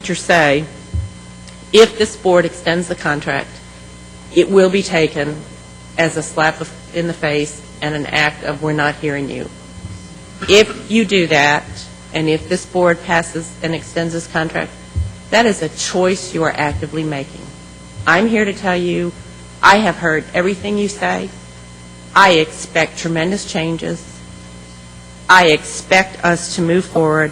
teachers say, if this board extends the contract, it will be taken as a slap in the face and an act of we're not hearing you. If you do that, and if this board passes and extends this contract, that is a choice you are actively making. I'm here to tell you, I have heard everything you say. I expect tremendous changes. I expect us to move forward.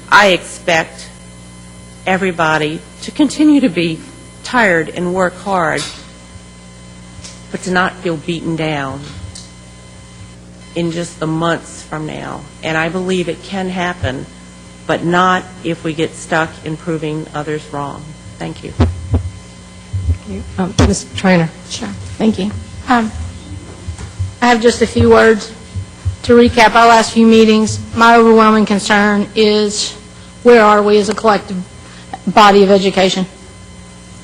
I expect everybody to continue to be tired and work hard, but to not feel beaten down in just the months from now. And I believe it can happen, but not if we get stuck in proving others wrong. Thank you. Ms. Trainor. Sure. Thank you. I have just a few words to recap our last few meetings. My overwhelming concern is where are we as a collective body of education?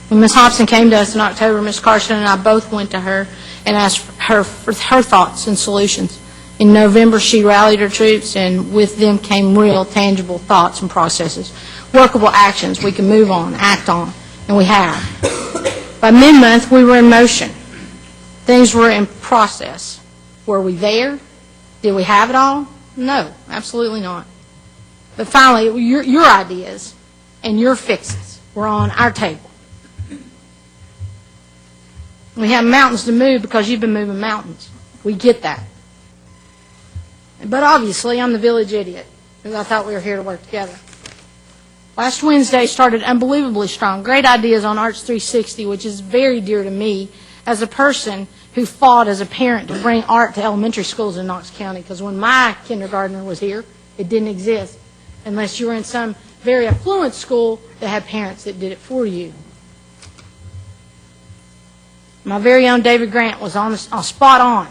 When Ms. Hobson came to us in October, Ms. Carson and I both went to her and asked her for her thoughts and solutions. In November, she rallied her troops, and with them came real, tangible thoughts and processes, workable actions we can move on, act on, and we have. By mid-month, we were in motion. Things were in process. Were we there? Did we have it all? No, absolutely not. But finally, your ideas and your fixes were on our table. We have mountains to move because you've been moving mountains. We get that. But obviously, I'm the village idiot, because I thought we were here to work together. Last Wednesday started unbelievably strong. Great ideas on Arts 360, which is very dear to me as a person who fought as a parent to bring art to elementary schools in Knox County, because when my kindergartner was here, it didn't exist unless you were in some very affluent school that had parents that did it for you. My very own David Grant was spot on,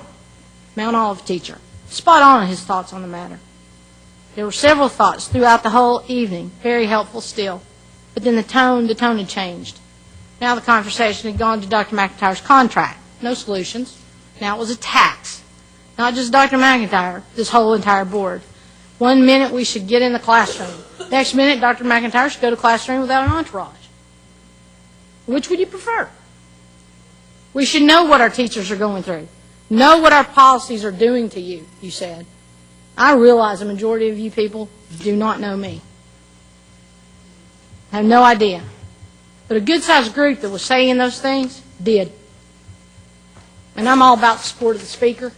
Mount Olive teacher. Spot on in his thoughts on the matter. There were several thoughts throughout the whole evening, very helpful still. But then the tone had changed. Now the conversation had gone to Dr. McIntyre's contract. No solutions. Now it was attacks. Not just Dr. McIntyre, this whole entire board. One minute we should get in the classroom. Next minute, Dr. McIntyre should go to classroom without an entourage. Which would you prefer? We should know what our teachers are going through. Know what our policies are doing to you, you said. I realize the majority of you people do not know me. I have no idea. But a good-sized group that was saying those things did. And I'm all about the support of the speaker.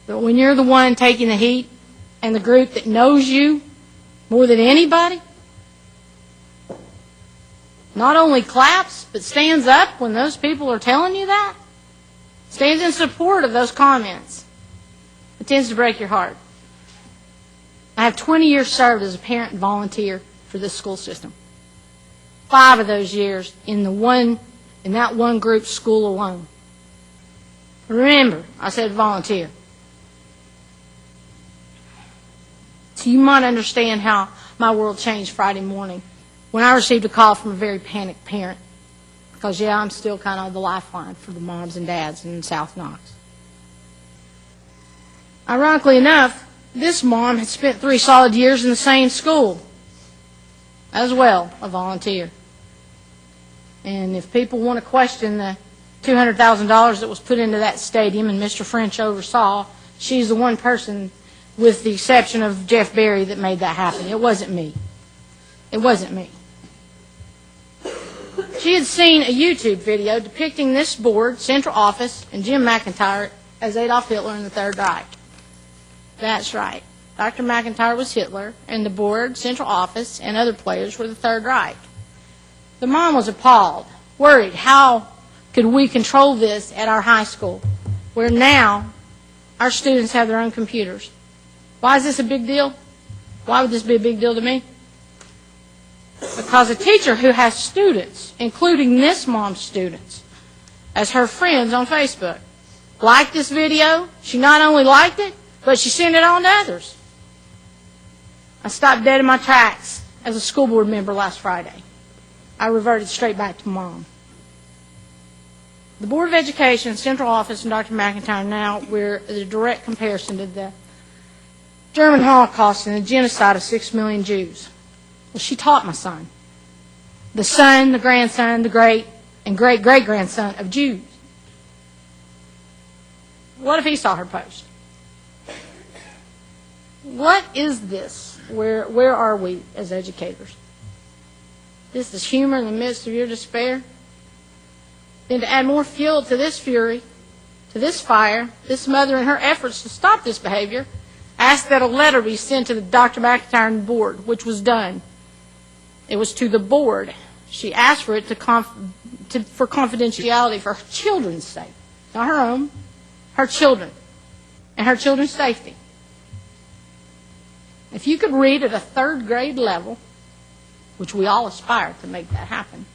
But when you're the one taking the heat and the group that knows you more than anybody, not only claps, but stands up when those people are telling you that, stands in support of those comments, it tends to break your heart. I have 20 years served as a parent and volunteer for this school system. 5 of those years in that one group school alone. Remember, I said volunteer. So you might understand how my world changed Friday morning when I received a call from a very panicked parent. Because, yeah, I'm still kind of the lifeline for the moms and dads in South Knox. Ironically enough, this mom had spent 3 solid years in the same school, as well, a volunteer. And if people want to question the $200,000 that was put into that stadium and Mr. French oversaw, she's the one person, with the exception of Jeff Berry, that made that happen. It wasn't me. It wasn't me. She had seen a YouTube video depicting this board, central office, and Jim McIntyre as Adolf Hitler in the Third Reich. That's right. Dr. McIntyre was Hitler, and the board, central office, and other players were the Third Reich. The mom was appalled, worried how could we control this at our high school, where now our students have their own computers. Why is this a big deal? Why would this be a big deal to me? Because a teacher who has students, including this mom's students, as her friends on Facebook, liked this video. She not only liked it, but she sent it on to others. I stopped dead in my tracks as a school board member last Friday. I reverted straight back to Mom. The Board of Education, Central Office, and Dr. McIntyre now, we're the direct comparison to the German Holocaust and the genocide of 6 million Jews. Well, she taught my son. The son, the grandson, the great and great-great-grandson of Jews. What if he saw her post? What is this? Where are we as educators? This is humor in the midst of your despair? Then to add more fuel to this fury, to this fire, this mother in her efforts to stop this behavior asked that a letter be sent to the Dr. McIntyre and the board, which was done. It was to the board. She asked for it for confidentiality for her children's sake. Not her own, her children, and her children's safety. If you could read at a third grade level, which we all aspire to make that happen,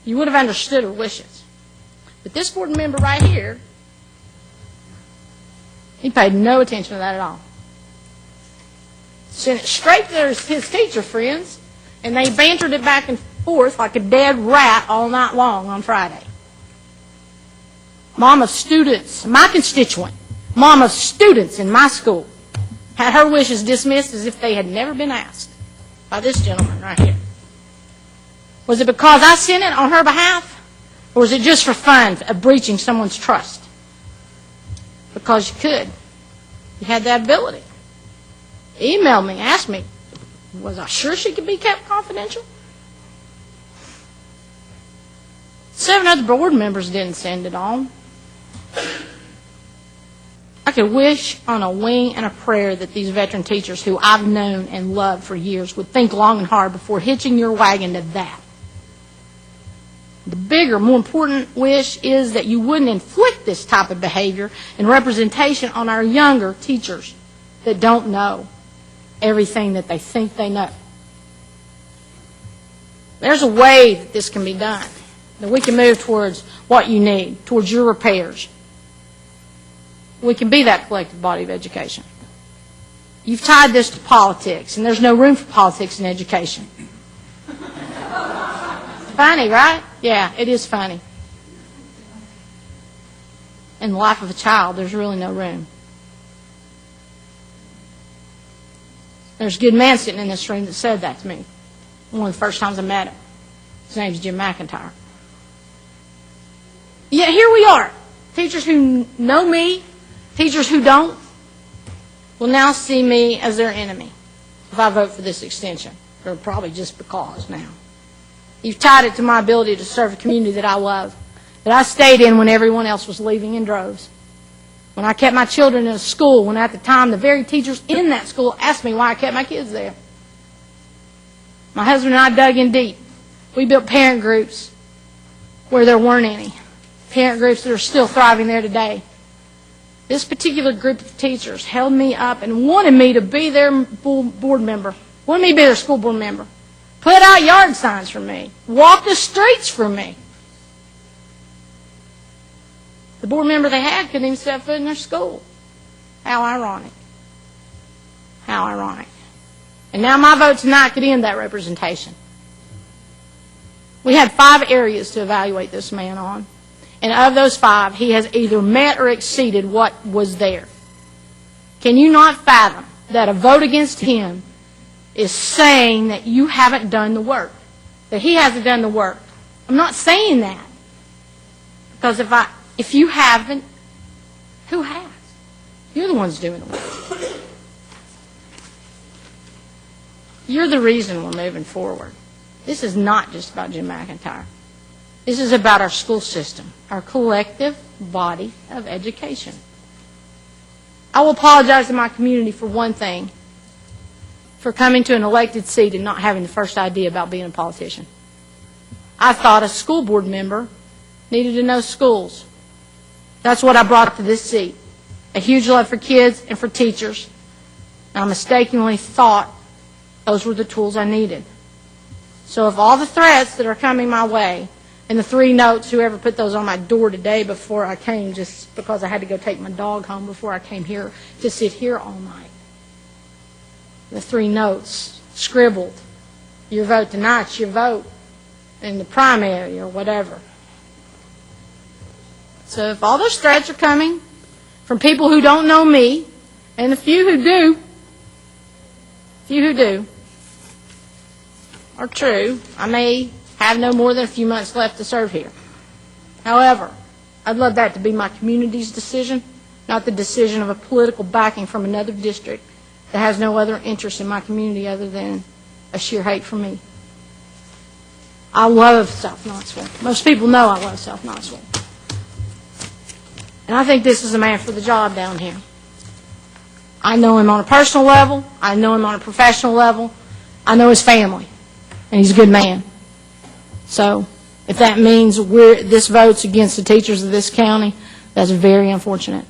you would have understood her wishes. But this board member right here, he paid no attention to that at all. Sent it straight to his teacher friends, and they bantered it back and forth like a dead rat all night long on Friday. Mom of students, my constituent, mom of students in my school, had her wishes dismissed as if they had never been asked by this gentleman right here. Was it because I sent it on her behalf? Or was it just for fun of breaching someone's trust? Because you could. You had that ability. Emailed me, asked me, was I sure she could be kept confidential? 7 other board members didn't send it on. I could wish on a wing and a prayer that these veteran teachers who I've known and loved for years would think long and hard before hitching your wagon to that. The bigger, more important wish is that you wouldn't inflict this type of behavior and representation on our younger teachers that don't know everything that they think they know. There's a way that this can be done, that we can move towards what you need, towards your repairs. We can be that collective body of education. You've tied this to politics, and there's no room for politics in education. Funny, right? Yeah, it is funny. In the life of a child, there's really no room. There's a good man sitting in this room that said that to me one of the first times I met him. His name's Jim McIntyre. Yet here we are, teachers who know me, teachers who don't, will now see me as their enemy if I vote for this extension, or probably just because now. You've tied it to my ability to serve a community that I love, that I stayed in when everyone else was leaving in droves. When I kept my children in a school, when at the time the very teachers in that school asked me why I kept my kids there. My husband and I dug in deep. We built parent groups where there weren't any. Parent groups that are still thriving there today. This particular group of teachers held me up and wanted me to be their board member, wanted me to be their school board member, put out yard signs for me, walk the streets for me. The board member they had couldn't even set foot in their school. How ironic. How ironic. And now my vote tonight could end that representation. We had 5 areas to evaluate this man on. And of those 5, he has either met or exceeded what was there. Can you not fathom that a vote against him is saying that you haven't done the work, that he hasn't done the work? I'm not saying that. Because if you haven't, who has? You're the ones doing the work. You're the reason we're moving forward. This is not just about Jim McIntyre. This is about our school system, our collective body of education. I will apologize to my community for one thing, for coming to an elected seat and not having the first idea about being a politician. I thought a school board member needed to know schools. That's what I brought to this seat, a huge love for kids and for teachers. And I mistakenly thought those were the tools I needed. So if all the threats that are coming my way, and the 3 notes, whoever put those on my door today before I came, just because I had to go take my dog home before I came here to sit here all night. The 3 notes scribbled, your vote tonight's your vote in the primary or whatever. So if all those threats are coming from people who don't know me, and the few who do, are true. I may have no more than a few months left to serve here. However, I'd love that to be my community's decision, not the decision of a political backing from another district that has no other interest in my community other than a sheer hate for me. I love South Knoxville. Most people know I love South Knoxville. And I think this is a man for the job down here. I know him on a personal level. I know him on a professional level. I know his family. And he's a good man. So if that means this vote's against the teachers of this county, that's very unfortunate.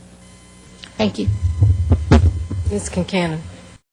Thank you. Ms. Kincannon.